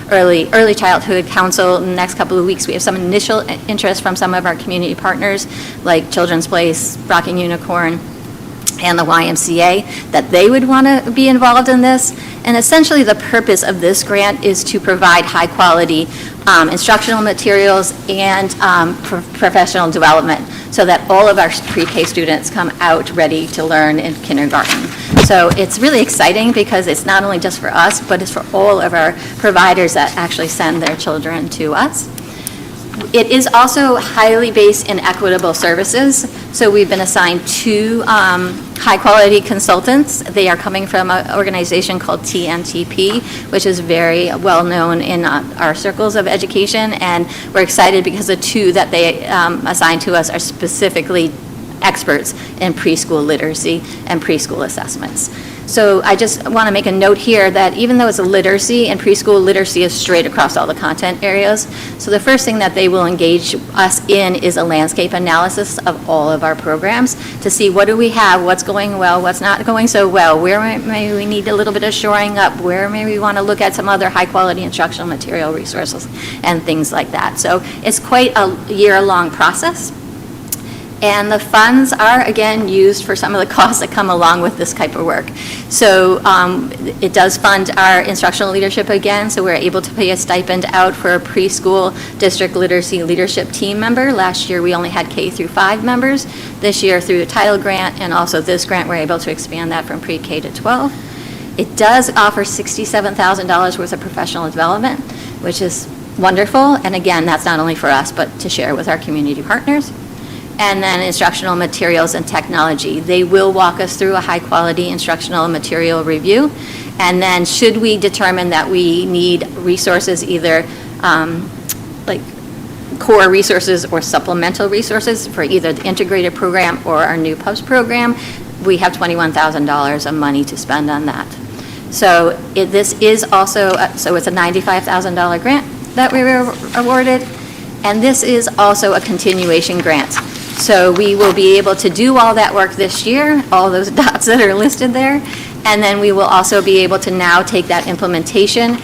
Early Childhood Council in the next couple of weeks. We have some initial interest from some of our community partners, like Children's Place, Rocking Unicorn, and the YMCA, that they would want to be involved in this. And essentially the purpose of this grant is to provide high-quality instructional materials and professional development so that all of our pre-K students come out ready to learn in kindergarten. So it's really exciting because it's not only just for us, but it's for all of our providers that actually send their children to us. It is also highly based in equitable services. So we've been assigned 2 high-quality consultants. They are coming from an organization called TNTP, which is very well-known in our circles of education. And we're excited because the 2 that they assigned to us are specifically experts in preschool literacy and preschool assessments. So I just want to make a note here that even though it's a literacy, and preschool literacy is straight across all the content areas, so the first thing that they will engage us in is a landscape analysis of all of our programs to see what do we have, what's going well, what's not going so well, where may we need a little bit of shoring up, where may we want to look at some other high-quality instructional material resources and things like that. So it's quite a year-long process. And the funds are, again, used for some of the costs that come along with this type of work. So it does fund our instructional leadership again, so we're able to pay a stipend out for a preschool district literacy leadership team member. Last year, we only had K through 5 members. This year, through the title grant and also this grant, we're able to expand that from pre-K to 12. It does offer $67,000 worth of professional development, which is wonderful. And again, that's not only for us, but to share with our community partners. And then instructional materials and technology. They will walk us through a high-quality instructional material review. And then should we determine that we need resources, either like core resources or supplemental resources for either the integrated program or our new PUBS program, we have $21,000 of money to spend on that. So this is also, so it's a $95,000 grant that we were awarded. And this is also a continuation grant. So we will be able to do all that work this year, all those dots that are listed there, and then we will also be able to now take that implementation,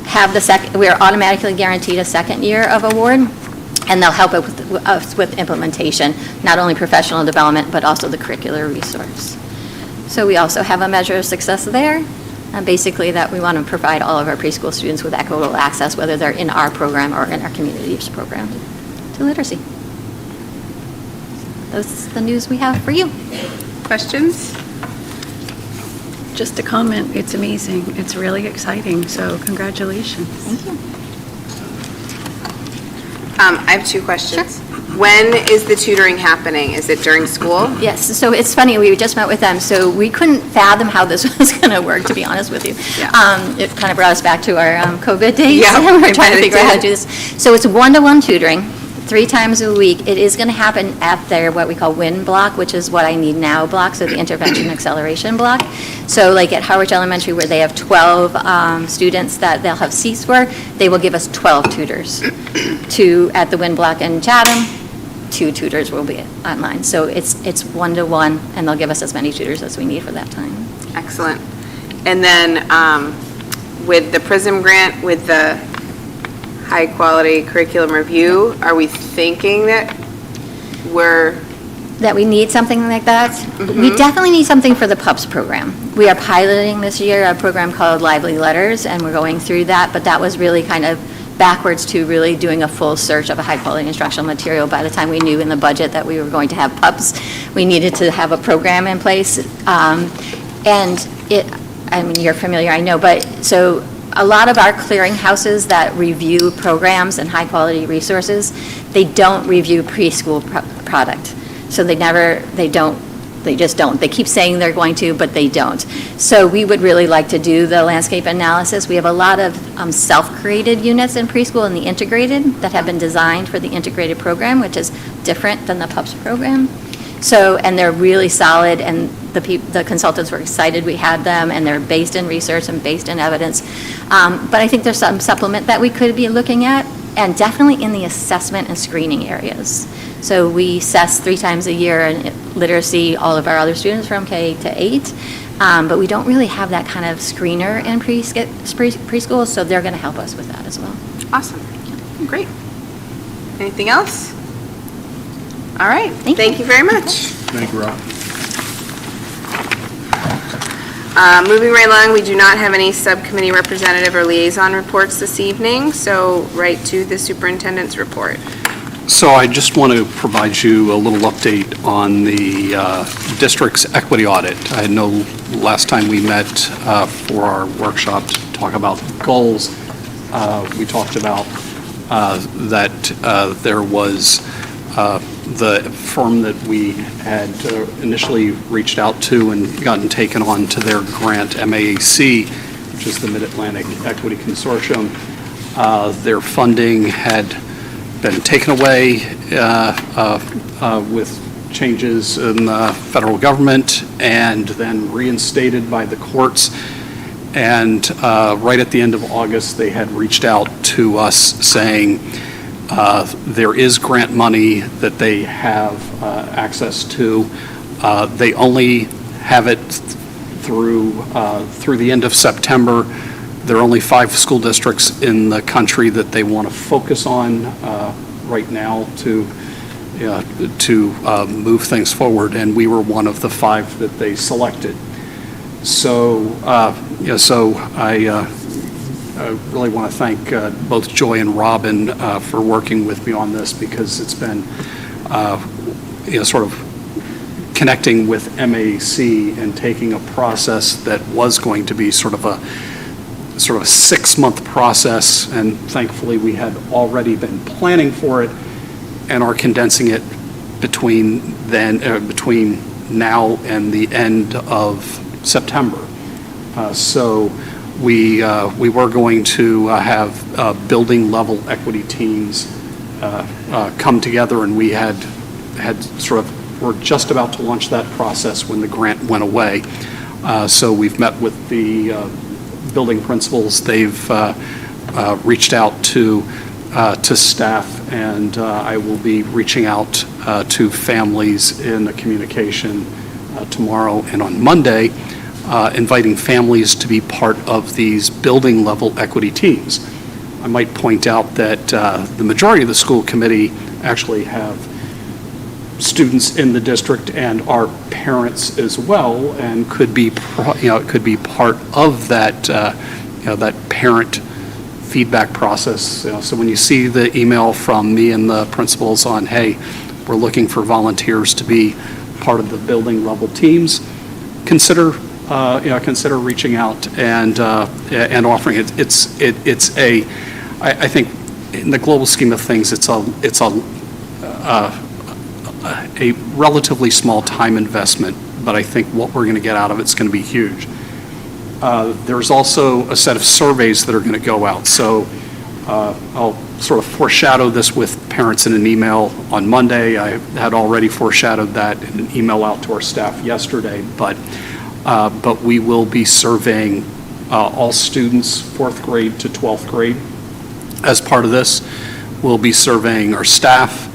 have we are automatically guaranteed a second year of award, and they'll help us with implementation, not only professional development, but also the curricular resource. So we also have a measure of success there, and basically that we want to provide all of our preschool students with equitable access, whether they're in our program or in our community's program, to literacy. That's the news we have for you. Questions? Just a comment, it's amazing. It's really exciting, so congratulations. Thank you. I have 2 questions. Sure. When is the tutoring happening? Is it during school? Yes, so it's funny, we just met with them, so we couldn't fathom how this was going to work, to be honest with you. Yeah. It kind of brought us back to our COVID days. Yeah, We were trying to figure out how to do this. So it's 1-to-1 tutoring, 3 times a week. It is going to happen at their, what we call WIN block, which is what I need now block, so the intervention acceleration block. So like at Harwich Elementary, where they have 12 students that they'll have seats for, they will give us 12 tutors. 2 at the WIN block in Chatham, 2 tutors will be online. So it's 1-to-1, and they'll give us as many tutors as we need for that time. Excellent. And then with the PRISM grant, with the high-quality curriculum review. Are we thinking that that we need something like that? We definitely need something for the PUPS program. We are piloting this year a program called Lively Letters, and we're going through that, but that was really kind of backwards to really doing a full search of a high-quality instructional material. By the time we knew in the budget that we were going to have PUPS, we needed to have a program in place. And I mean, you're familiar, I know, but so a lot of our clearinghouses that review programs and high-quality resources, they don't review preschool product. So they just don't. They keep saying they're going to, but they don't. So we would really like to do the landscape analysis. We have a lot of self-created units in preschool and the integrated that have been designed for the integrated program, which is different than the PUPS program. So, and they're really solid, and the consultants were excited we had them, and they're based in research and based in evidence. But I think there's some supplement that we could be looking at, and definitely in the assessment and screening areas. So we assess 3 times a year in literacy all of our other students from K to 8, but we don't really have that kind of screener in preschool, so they're going to help us with that as well. Awesome. Great. Anything else? All right. Thank you very much. Thank you, Rob. Moving right along, we do not have any subcommittee representative or liaison reports this evening, so right to the superintendent's report. So I just want to provide you a little update on the district's equity audit. I know last time we met for our workshop to talk about goals, we talked about that there was the firm that we had initially reached out to and gotten taken on to their grant, MAAC, which is the Mid-Atlantic Equity Consortium. Their funding had been taken away with changes in the federal government and then reinstated by the courts. And right at the end of August, they had reached out to us saying there is grant money that they have access to. They only have it through the end of September. There are only 5 school districts in the country that they want to focus on right now to move things forward, and we were one of the 5 that they selected. So, I really want to thank both Joy and Robin for working with me on this, because it's been, sort of connecting with MAAC and taking a process that was going to be sort of a 6-month process, and thankfully we had already been planning for it and are condensing it between now and the end of September. So we were going to have building level equity teams come together, and we had we're just about to launch that process when the grant went away. So we've met with the building principals. They've reached out to staff, and I will be reaching out to families in a communication tomorrow and on Monday, inviting families to be part of these building level equity teams. I might point out that the majority of the school committee actually have students in the district and are parents as well, and could be part of that that parent feedback process. So when you see the email from me and the principals on, hey, we're looking for volunteers to be part of the building level teams, consider reaching out and offering it. I think in the global scheme of things, it's a relatively small time investment, but I think what we're going to get out of it's going to be huge. There's also a set of surveys that are going to go out. So I'll sort of foreshadow this with parents in an email on Monday. I had already foreshadowed that in an email out to our staff yesterday, but we will be surveying all students 4th grade to 12th grade. As part of this, we'll be surveying our staff,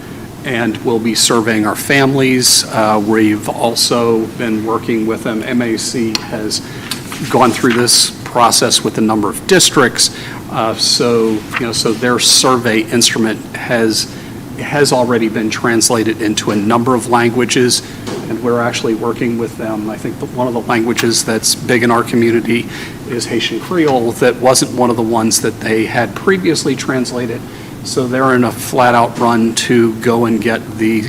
and we'll be surveying our families. We've also been working with them. MAC has gone through this process with a number of districts. So their survey instrument has already been translated into a number of languages, and we're actually working with them. I think one of the languages that's big in our community is Haitian Creole. That wasn't one of the ones that they had previously translated, so they're in a flat-out run to go and get the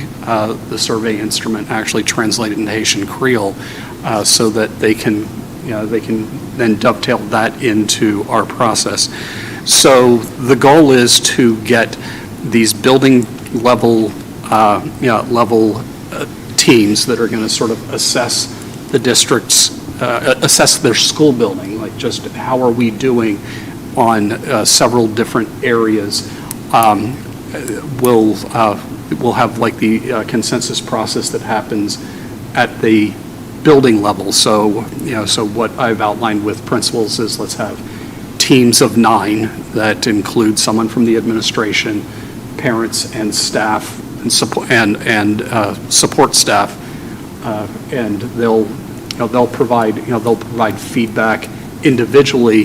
survey instrument actually translated into Haitian Creole, so that they can then dovetail that into our process. So the goal is to get these building level teams that are going to sort of assess the district's, assess their school building, like just how are we doing on several different areas. We'll have like the consensus process that happens at the building level. So, so what I've outlined with principals is let's have teams of 9 that include someone from the administration, parents and staff and support staff, and they'll provide feedback individually.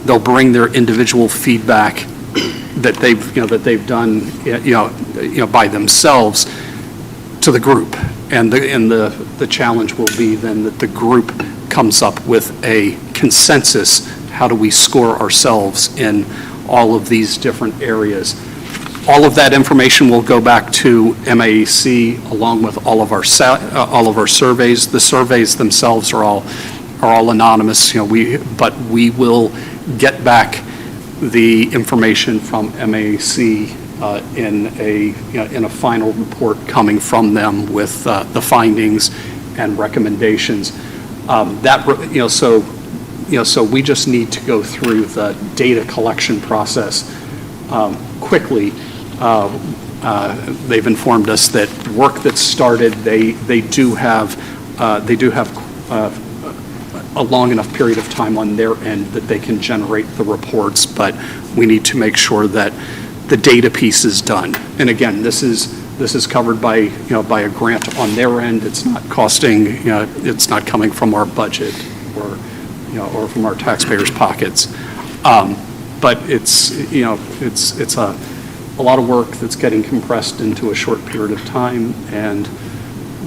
They'll bring their individual feedback that they've done by themselves to the group, and the challenge will be then that the group comes up with a consensus. How do we score ourselves in all of these different areas? All of that information will go back to MAEC along with all of our surveys. The surveys themselves are all anonymous, but we will get back the information from MAEC in a final report coming from them with the findings and recommendations. So we just need to go through the data collection process quickly. They've informed us that work that's started, they do have a long enough period of time on their end that they can generate the reports, but we need to make sure that the data piece is done. And again, this is covered by a grant on their end. It's not costing, it's not coming from our budget or from our taxpayers' pockets. But it's a lot of work that's getting compressed into a short period of time. And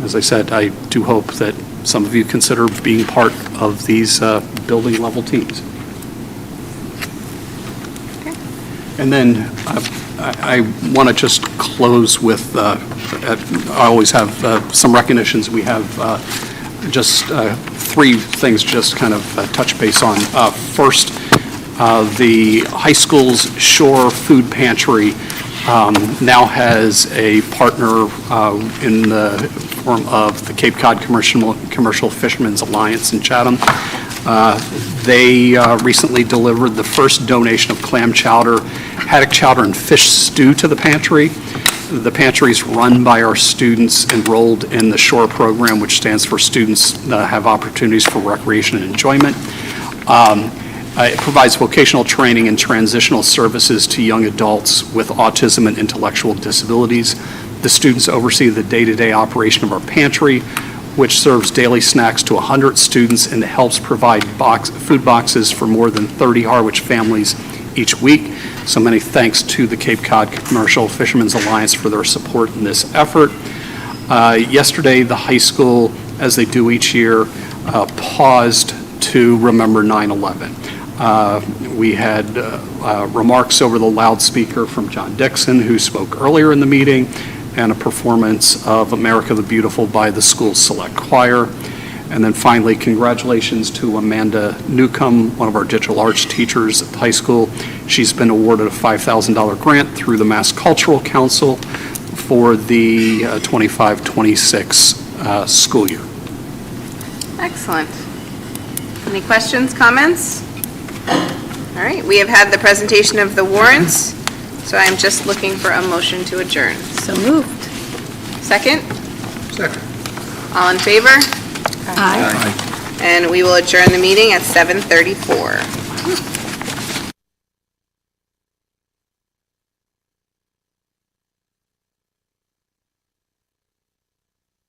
as I said, I do hope that some of you consider being part of these building level teams. Okay. And then I want to just close with, I always have some recognitions. We have just 3 things just kind of touch base on. First, the high school's Shore Food Pantry now has a partner in the form of the Cape Cod Commercial Fishermen's Alliance in Chatham. They recently delivered the first donation of clam chowder, haddock chowder, and fish stew to the pantry. The pantry is run by our students enrolled in the SHORE program, which stands for Students Have Opportunities for Recreation and Enjoyment. It provides vocational training and transitional services to young adults with autism and intellectual disabilities. The students oversee the day-to-day operation of our pantry, which serves daily snacks to 100 students and helps provide food boxes for more than 30 Harwich families each week. So many thanks to the Cape Cod Commercial Fishermen's Alliance for their support in this effort. Yesterday, the high school, as they do each year, paused to remember 9/11. We had remarks over the loudspeaker from John Dixon, who spoke earlier in the meeting, and a performance of America the Beautiful by the school's select choir. And then finally, congratulations to Amanda Newcomb, one of our digital arts teachers at the high school. She's been awarded a $5,000 grant through the Mass Cultural Council for the 25-26 school year. Excellent. Any questions, comments? All right, we have had the presentation of the warrants, so I'm just looking for a motion to adjourn. So moved. Second? Second. All in favor? Aye. And we will adjourn the meeting at 7:34.